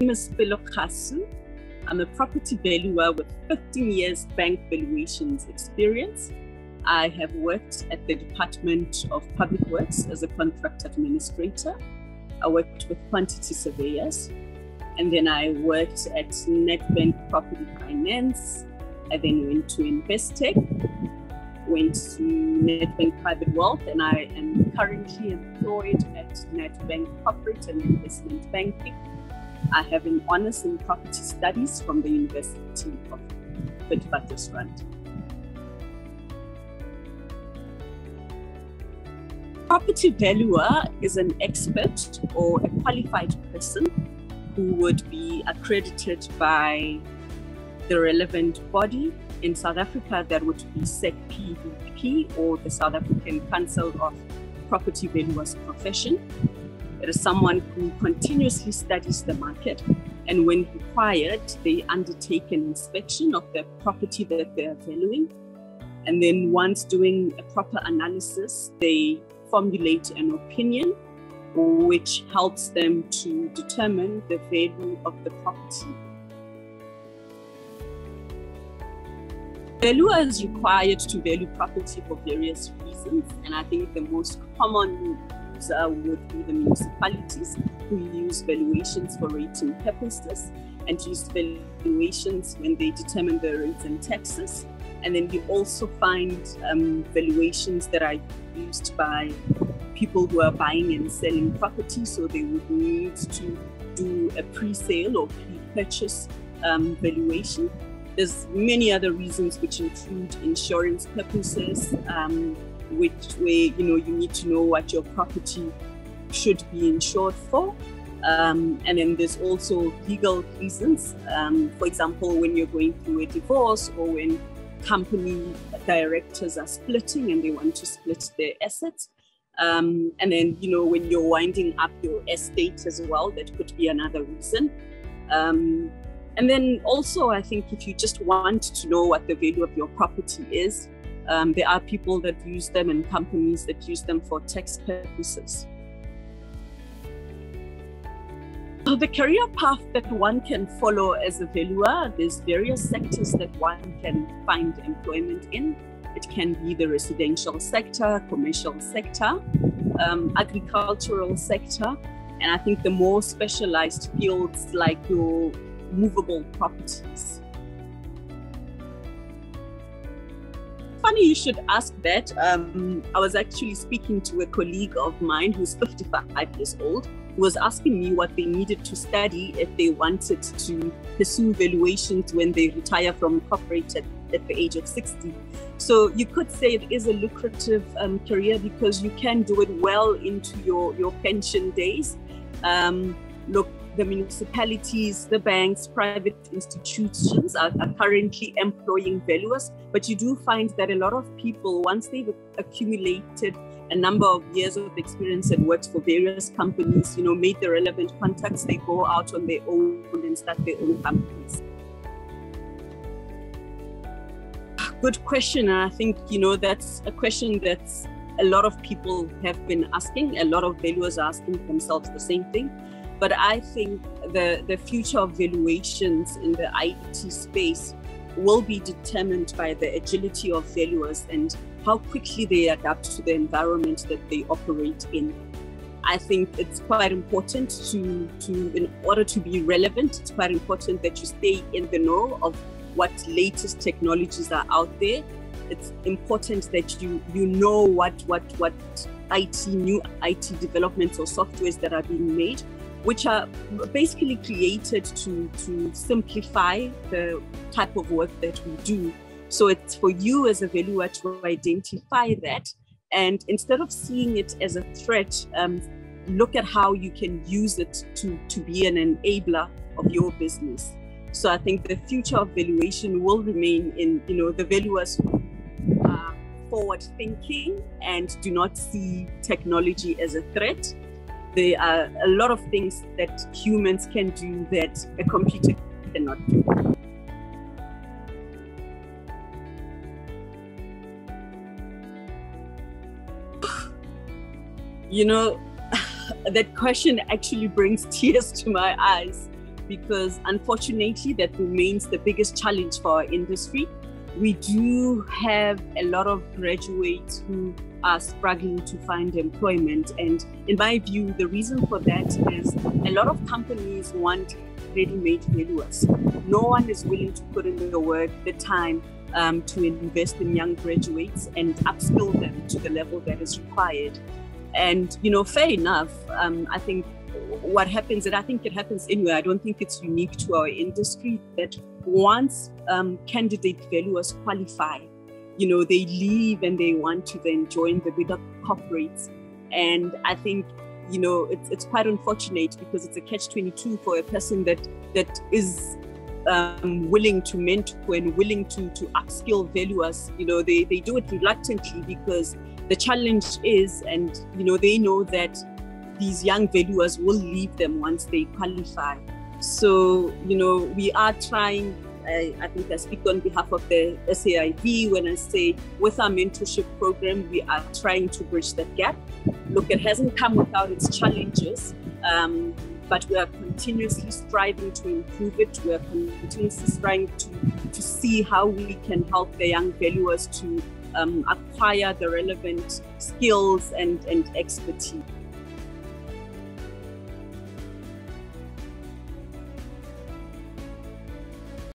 name is Pelo Khasu. I'm a property valuer with 15 years bank valuations experience. I have worked at the Department of Public Works as a contract administrator. I worked with quantity surveyors, and then I worked at Nedbank Property Finance. I then went to Investec, went to Nedbank Private Wealth, and I am currently employed at Nedbank Corporate and Investment Banking. I have an honours in property studies from the University of Witwatersrand. Property valuer is an expert or a qualified person who would be accredited by the relevant body. In South Africa, that would be SEC-PVP, or the South African Council of Property Valuers Profession. It is someone who continuously studies the market, and when required, they undertake an inspection of the property that they are valuing. And then once doing a proper analysis, they formulate an opinion which helps them to determine the value of the property. Valuer is required to value property for various reasons, and I think the most common user would be the municipalities, who use valuations for rating purposes and use valuations when they determine the rates and taxes. And then we also find valuations that are used by people who are buying and selling property, so they would need to do a pre-sale or pre-purchase valuation. There's many other reasons, which include insurance purposes, where you need to know what your property should be insured for. And then there's also legal reasons. For example, when you're going through a divorce, or when company directors are splitting and they want to split their assets. And then, when you're winding up your estate as well, that could be another reason. And then also, I think if you just want to know what the value of your property is, there are people that use them and companies that use them for tax purposes. So the career path that one can follow as a valuer, there's various sectors that one can find employment in. It can be the residential sector, commercial sector, agricultural sector, and I think the more specialized fields like your movable properties. Funny you should ask that. I was actually speaking to a colleague of mine who's 55 years old, who was asking me what they needed to study if they wanted to pursue valuations when they retire from corporate at the age of 60. So you could say it is a lucrative career, because you can do it well into your pension days. Look, the municipalities, the banks, private institutions are currently employing valuers, but you do find that a lot of people, once they've accumulated a number of years of experience and worked for various companies, made the relevant contacts, they go out on their own and start their own companies. Good question. I think, that's a question that a lot of people have been asking. A lot of valuers are asking themselves the same thing. But I think the future of valuations in the IT space will be determined by the agility of valuers and how quickly they adapt to the environment that they operate in. I think it's quite important in order to be relevant, it's quite important that you stay in the know of what latest technologies are out there. It's important that you know what new IT developments or softwares that are being made, which are basically created to simplify the type of work that we do. So it's for you as a valuer to identify that, and instead of seeing it as a threat, look at how you can use it to be an enabler of your business. So I think the future of valuation will remain in, the valuers who are forward thinking and do not see technology as a threat. There are a lot of things that humans can do that a computer cannot do. That question actually brings tears to my eyes, because unfortunately that remains the biggest challenge for our industry. We do have a lot of graduates who are struggling to find employment. And in my view, the reason for that is a lot of companies want ready-made valuers. No one is willing to put in the work, the time to invest in young graduates and upskill them to the level that is required. And, fair enough, I think what happens, and I think it happens anywhere, I don't think it's unique to our industry, that once candidate valuers qualify, they leave and they want to then join the bigger corporates. And I think, it's quite unfortunate because it's a catch-22 for a person that is willing to mentor and willing to upskill valuers. They do it reluctantly because the challenge is, and they know that these young valuers will leave them once they qualify. So, we are trying, I think I speak on behalf of the SAIV when I say with our mentorship program, we are trying to bridge that gap. Look, it hasn't come without its challenges, but we are continuously striving to improve it. We are continuously trying to see how we can help the young valuers to acquire the relevant skills and expertise.